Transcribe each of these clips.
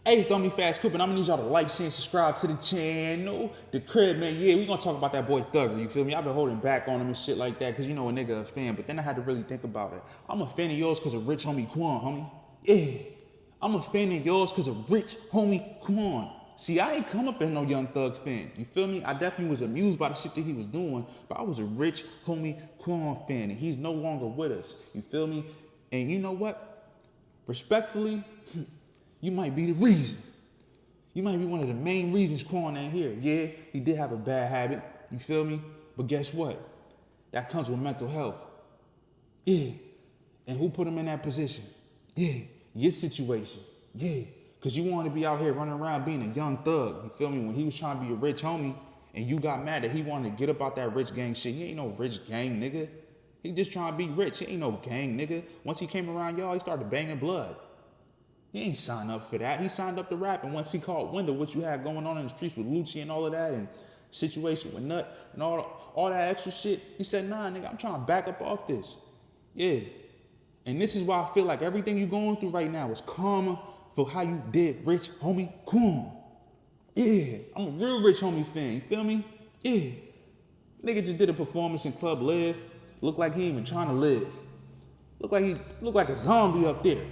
Hey, it's Dummy Fast Crippin'. I'm gonna need y'all to like, share, and subscribe to the channel. The crib, man. Yeah, we gonna talk about that boy Thugger, you feel me? I've been holding back on him and shit like that, cause you know a nigga a fan, but then I had to really think about it. I'm a fan of yours cause of Rich Homie Quan, homie. Yeah. I'm a fan of yours cause of Rich Homie Quan. See, I ain't come up as no Young Thug fan, you feel me? I definitely was amused by the shit that he was doing, but I was a Rich Homie Quan fan, and he's no longer with us, you feel me? And you know what? Respectfully, you might be the reason. You might be one of the main reasons Quan ain't here. Yeah, he did have a bad habit, you feel me? But guess what? That comes with mental health. Yeah. And who put him in that position? Yeah. Your situation. Yeah. Because you wanted to be out here running around being a young thug, you feel me? When he was trying to be a rich homie and you got mad that he wanted to get up out that rich gang shit. He ain't no rich gang, nigga. He just trying to be rich. He ain't no gang, nigga. Once he came around y'all, he started banging blood. He ain't signed up for that. He signed up to rap, and once he caught wind of what you had going on in the streets with Lucci and all of that, and situation with Nut and all that extra shit, he said, nah, nigga, I'm trying to back up off this. Yeah. And this is why I feel like everything you're going through right now is karma for how you did Rich Homie Quan. Yeah. I'm a real Rich Homie fan, you feel me? Yeah. Nigga just did a performance in Club Live. Looked like he even trying to live. Looked like a zombie up there.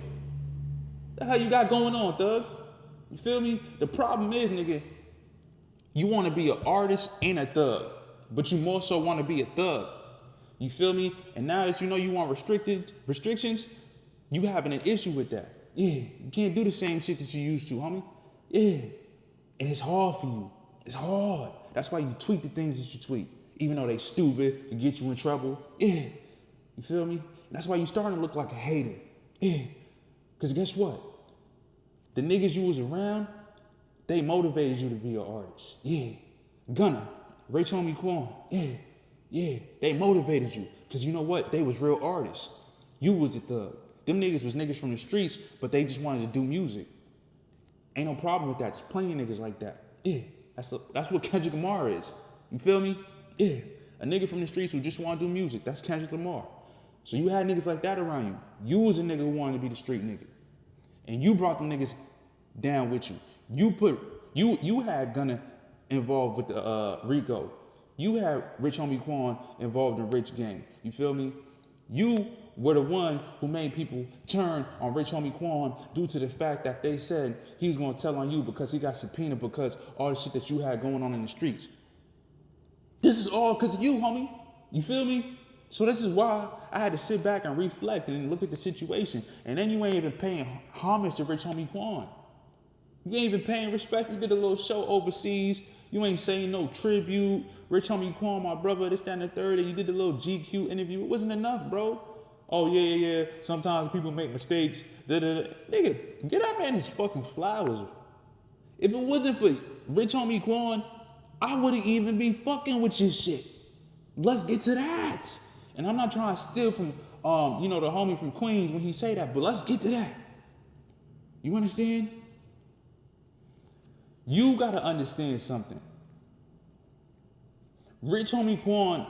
The hell you got going on, thug? You feel me? The problem is, nigga, you want to be an artist and a thug, but you more so want to be a thug. You feel me? And now that you know you want restrictions, you having an issue with that. Yeah, you can't do the same shit that you used to, homie. Yeah, and it's hard for you. It's hard. That's why you tweet the things that you tweet, even though they stupid to get you in trouble. Yeah, you feel me? That's why you starting to look like a hater. Yeah. Because guess what? The niggas you was around, they motivated you to be an artist. Yeah. Gunna, Rich Homie Quan. Yeah. They motivated you. Because you know what? They was real artists. You was a thug. Them niggas was niggas from the streets, but they just wanted to do music. Ain't no problem with that. There's plenty of niggas like that. Yeah. That's what Kendrick Lamar is. You feel me? Yeah. A nigga from the streets who just want to do music. That's Kendrick Lamar. So you had niggas like that around you. You was a nigga who wanted to be the street nigga. And you brought them niggas down with you. You had Gunna involved with the Rico. You had Rich Homie Quan involved in Rich Gang. You feel me? You were the one who made people turn on Rich Homie Quan due to the fact that they said he was gonna tell on you because he got subpoenaed because all the shit that you had going on in the streets. This is all because of you, homie. You feel me? So this is why I had to sit back and reflect and look at the situation. And then you ain't even paying homage to Rich Homie Quan. You ain't even paying respect. You did a little show overseas. You ain't saying no tribute. Rich Homie Quan, my brother, this, that, and the third. And you did the little GQ interview. It wasn't enough, bro. Oh, yeah. Sometimes people make mistakes. Nigga, get that man his fucking flowers. If it wasn't for Rich Homie Quan, I wouldn't even be fucking with your shit. Let's get to that. And I'm not trying to steal from, the homie from Queens when he say that, but let's get to that. You understand? You gotta understand something. Rich Homie Quan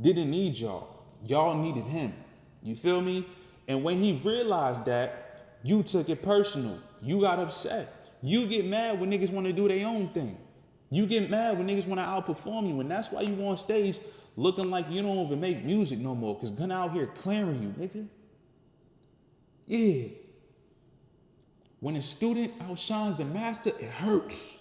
didn't need y'all. Y'all needed him. You feel me? And when he realized that, you took it personal. You got upset. You get mad when niggas want to do their own thing. You get mad when niggas want to outperform you, and that's why you on stage looking like you don't even make music no more, because Gunna out here clearing you, nigga. Yeah. When a student outshines the master, it hurts.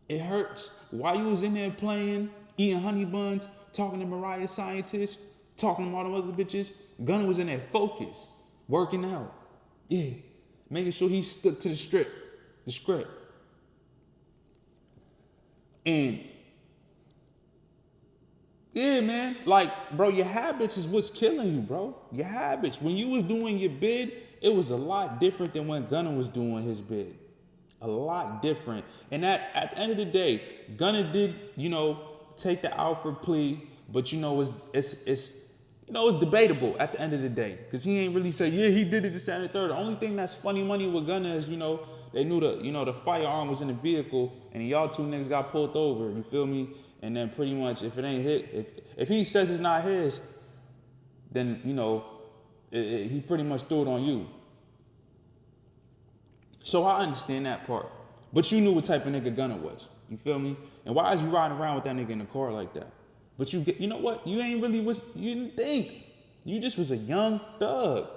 It hurts. While you was in there playing, eating honey buns, talking to Mariah scientists, talking to all them other bitches, Gunna was in there focused, working out. Yeah. Making sure he stuck to the script. And yeah, man, like, bro, your habits is what's killing you, bro. Your habits. When you was doing your bid, it was a lot different than when Gunna was doing his bid. A lot different. And at the end of the day, Gunna did, take the Alfred plea, but it's debatable at the end of the day. Because he ain't really say, yeah, he did it this, that, and the third. The only thing that's funny money with Gunna is, they knew the firearm was in the vehicle, and y'all two niggas got pulled over, you feel me? And then pretty much, if it ain't hit, if he says it's not his, then, he pretty much threw it on you. So I understand that part. But you knew what type of nigga Gunna was. You feel me? And why is you riding around with that nigga in the car like that? But you know what? You ain't really was, you didn't think. You just was a young thug.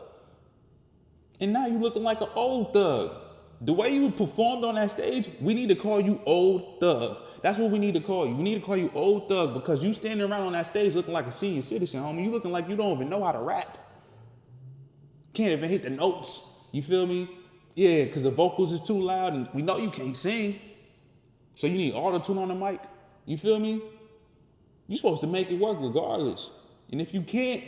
And now you looking like an old thug. The way you performed on that stage, we need to call you old thug. That's what we need to call you. We need to call you old thug because you standing around on that stage looking like a senior citizen, homie. You looking like you don't even know how to rap. Can't even hit the notes. You feel me? Yeah, because the vocals is too loud and we know you can't sing. So you need auto-tune on the mic. You feel me? You're supposed to make it work regardless. And if you can't,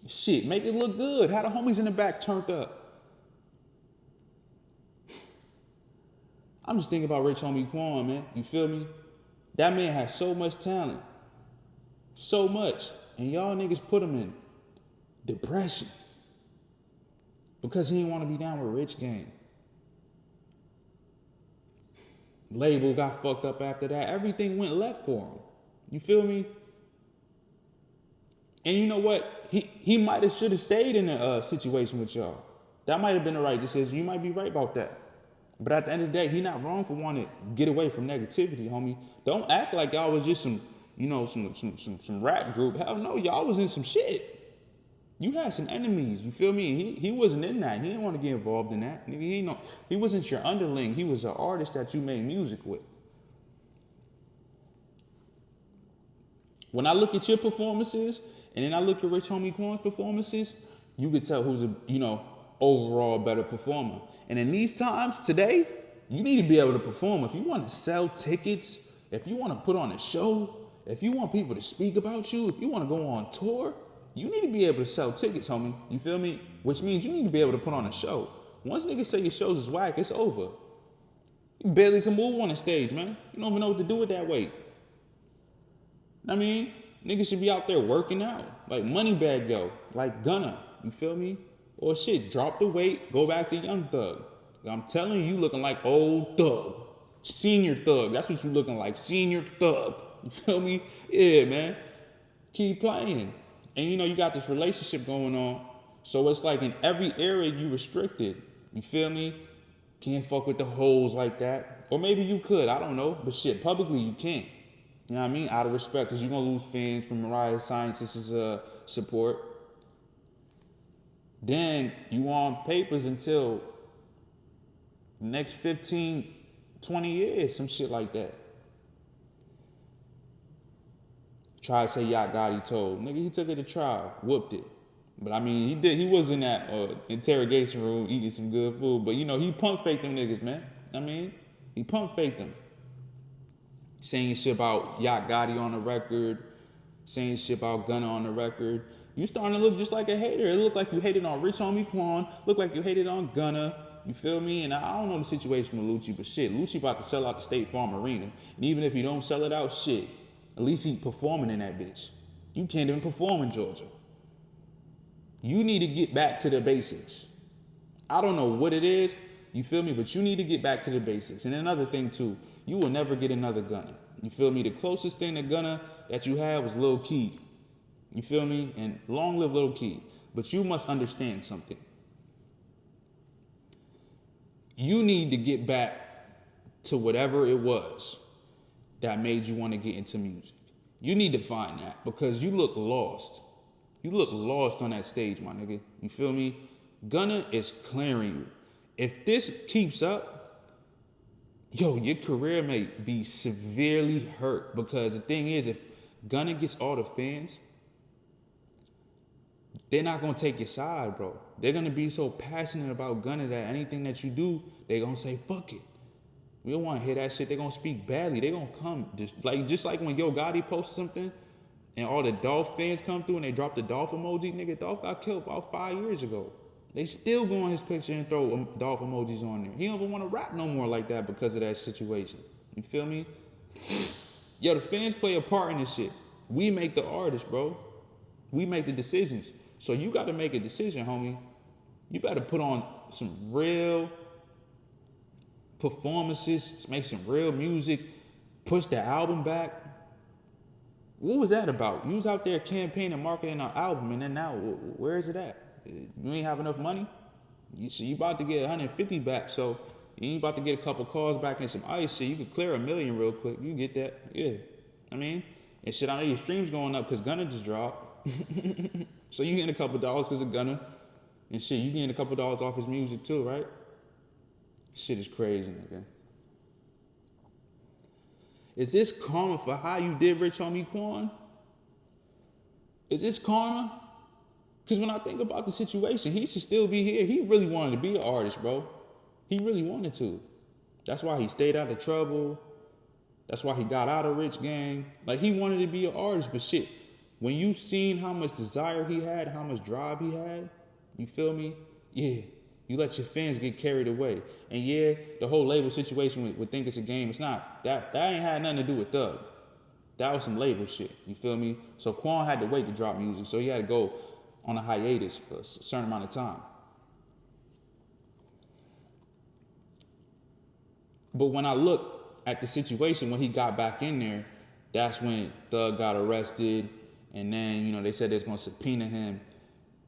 shit, make it look good. Have the homies in the back turned up. I'm just thinking about Rich Homie Quan, man. You feel me? That man has so much talent. So much. And y'all niggas put him in depression. Because he didn't want to be down with Rich Gang. Label got fucked up after that. Everything went left for him. You feel me? And you know what? He might have should have stayed in a situation with y'all. That might have been the right decision. You might be right about that. But at the end of the day, he not wrong for wanting to get away from negativity, homie. Don't act like y'all was just some rap group. Hell no, y'all was in some shit. You had some enemies, you feel me? He wasn't in that. He didn't want to get involved in that. Nigga, he wasn't your underling. He was an artist that you made music with. When I look at your performances, and then I look at Rich Homie Quan's performances, you could tell who's a, overall better performer. And in these times, today, you need to be able to perform. If you want to sell tickets, if you want to put on a show, if you want people to speak about you, if you want to go on tour, you need to be able to sell tickets, homie. You feel me? Which means you need to be able to put on a show. Once niggas say your shows is whack, it's over. You barely can move on the stage, man. You don't even know what to do with that weight. I mean, niggas should be out there working out. Like Moneybag Yo, like Gunna. You feel me? Or shit, drop the weight, go back to young thug. I'm telling you, looking like old thug. Senior thug. That's what you looking like. Senior thug. You feel me? Yeah, man. Keep playing. And you got this relationship going on. So it's like in every area you restricted. You feel me? Can't fuck with the hoes like that. Or maybe you could, I don't know. But shit, publicly you can't. You know what I mean? Out of respect, because you're going to lose fans from Mariah Science's support. Then you on papers until the next 15, 20 years, some shit like that. Try to say Yacht Gotti told. Nigga, he took it to trial, whooped it. But I mean, he was in that interrogation room eating some good food. But he pump faked them niggas, man. I mean, he pump faked them. Saying shit about Yacht Gotti on the record, saying shit about Gunna on the record. You starting to look just like a hater. It looked like you hated on Rich Homie Quan, looked like you hated on Gunna. You feel me? And I don't know the situation with Lucci, but shit, Lucci about to sell out the State Farm Arena. And even if he don't sell it out, shit, at least he performing in that bitch. You can't even perform in Georgia. You need to get back to the basics. I don't know what it is, you feel me? But you need to get back to the basics. And another thing too, you will never get another Gunna. You feel me? The closest thing to Gunna that you had was Lil Key. You feel me? And long live Lil Key. But you must understand something. You need to get back to whatever it was that made you want to get into music. You need to find that because you look lost. You look lost on that stage, my nigga. You feel me? Gunna is clearing you. If this keeps up, your career may be severely hurt because the thing is, if Gunna gets all the fans, they're not going to take your side, bro. They're going to be so passionate about Gunna that anything that you do, they're going to say, fuck it. We don't want to hear that shit. They're going to speak badly. They're going to come. Just like when Yo Gotti posts something and all the Dolph fans come through and they drop the Dolph emoji. Nigga, Dolph got killed about 5 years ago. They still go on his picture and throw Dolph emojis on there. He don't even want to rap no more like that because of that situation. You feel me? Yo, the fans play a part in this shit. We make the artists, bro. We make the decisions. So you got to make a decision, homie. You better put on some real performances, make some real music, push the album back. What was that about? You was out there campaigning, marketing our album, and then now, where is it at? You ain't have enough money? You about to get 150 back, so you ain't about to get a couple calls back and some ice shit. You could clear $1 million real quick. You get that, yeah. I mean, and shit, I know your streams going up because Gunna just dropped. So you getting a couple dollars because of Gunna. And shit, you getting a couple dollars off his music too, right? Shit is crazy, nigga. Is this karma for how you did Rich Homie Quan? Is this karma? Because when I think about the situation, he should still be here. He really wanted to be an artist, bro. He really wanted to. That's why he stayed out of trouble. That's why he got out of Rich Gang. Like, he wanted to be an artist, but shit, when you seen how much desire he had, how much drive he had, you feel me? Yeah, you let your fans get carried away. And yeah, the whole label situation would think it's a game. It's not. That ain't had nothing to do with Thug. That was some label shit, you feel me? So Quan had to wait to drop music, so he had to go on a hiatus for a certain amount of time. But when I look at the situation, when he got back in there, that's when Thug got arrested, and then, you know, they said they was gonna subpoena him,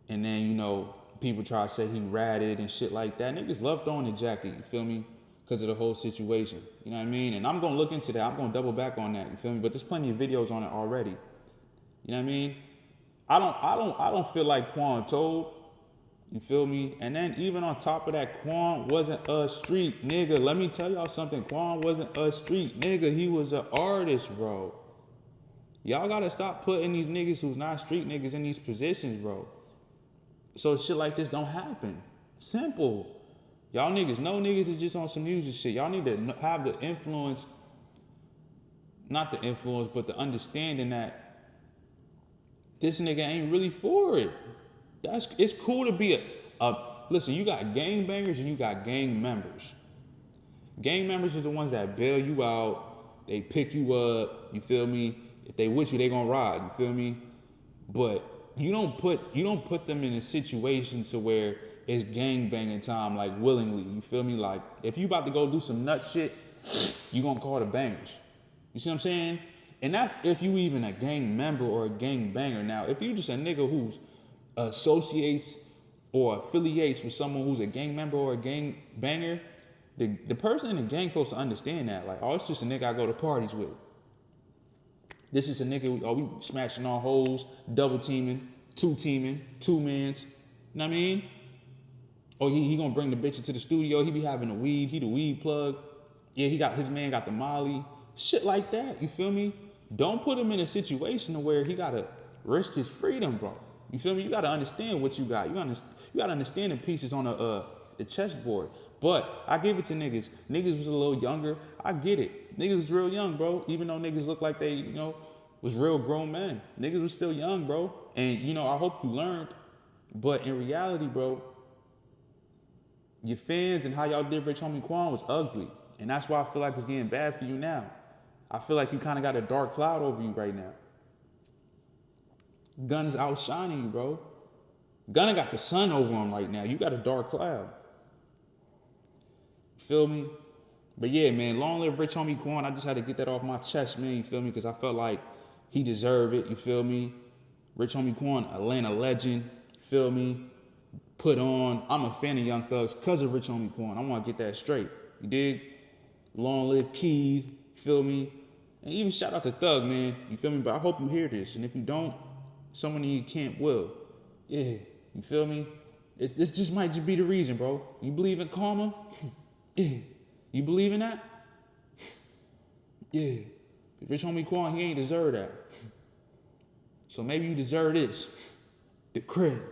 and then, you know, people try to say he ratted and shit like that. Niggas love throwing the jacket, you feel me? Because of the whole situation, you know what I mean? And I'm gonna look into that, I'm gonna double back on that, you feel me? But there's plenty of videos on it already, you know what I mean? I don't feel like Quan told, you feel me? And then even on top of that, Quan wasn't a street nigga. Let me tell y'all something, Quan wasn't a street nigga, he was an artist, bro. Y'all gotta stop putting these niggas who's not street niggas in these positions, bro. So shit like this don't happen. Simple. Y'all niggas know niggas is just on some music shit. Y'all need to have the influence, not the influence, but the understanding that this nigga ain't really for it. It's cool to be listen, you got gang bangers and you got gang members. Gang members is the ones that bail you out, they pick you up, you feel me? If they with you, they gonna ride, you feel me? But you don't put them in a situation to where it's gang banging time, like willingly, you feel me? Like, if you about to go do some nut shit, you gonna call the bangers. You see what I'm saying? And that's if you even a gang member or a gang banger. Now, if you just a nigga who's associates or affiliates with someone who's a gang member or a gang banger, the person in the gang supposed to understand that. Like, oh, it's just a nigga I go to parties with. This is a nigga, we smashing on hoes, double teaming, two mans. You know what I mean? Or he gonna bring the bitches to the studio, he be having a weed, he the weed plug. Yeah, his man got the molly. Shit like that, you feel me? Don't put him in a situation where he gotta risk his freedom, bro. You feel me? You gotta understand what you got. You gotta understand the pieces on the chessboard. But I give it to niggas. Niggas was a little younger. I get it. Niggas was real young, bro. Even though niggas look like they, you know, was real grown men. Niggas was still young, bro. And, you know, I hope you learned. But in reality, bro, your fans and how y'all did Rich Homie Quan was ugly. And that's why I feel like it's getting bad for you now. I feel like you kind of got a dark cloud over you right now. Gunna's outshining you, bro. Gunna got the sun over him right now. You got a dark cloud. Feel me? But yeah, man, long live Rich Homie Quan. I just had to get that off my chest, man. You feel me? Because I felt like he deserved it. You feel me? Rich Homie Quan, Atlanta legend. Feel me? Put on. I'm a fan of Young Thugs because of Rich Homie Quan. I want to get that straight. You dig? Long live Key. Feel me? And even shout out to Thug, man. You feel me? But I hope you hear this. And if you don't, someone in your camp will. Yeah. You feel me? This just might just be the reason, bro. You believe in karma? Yeah. You believe in that? Yeah. Rich Homie Quan, he ain't deserve that. So maybe you deserve this. The crib.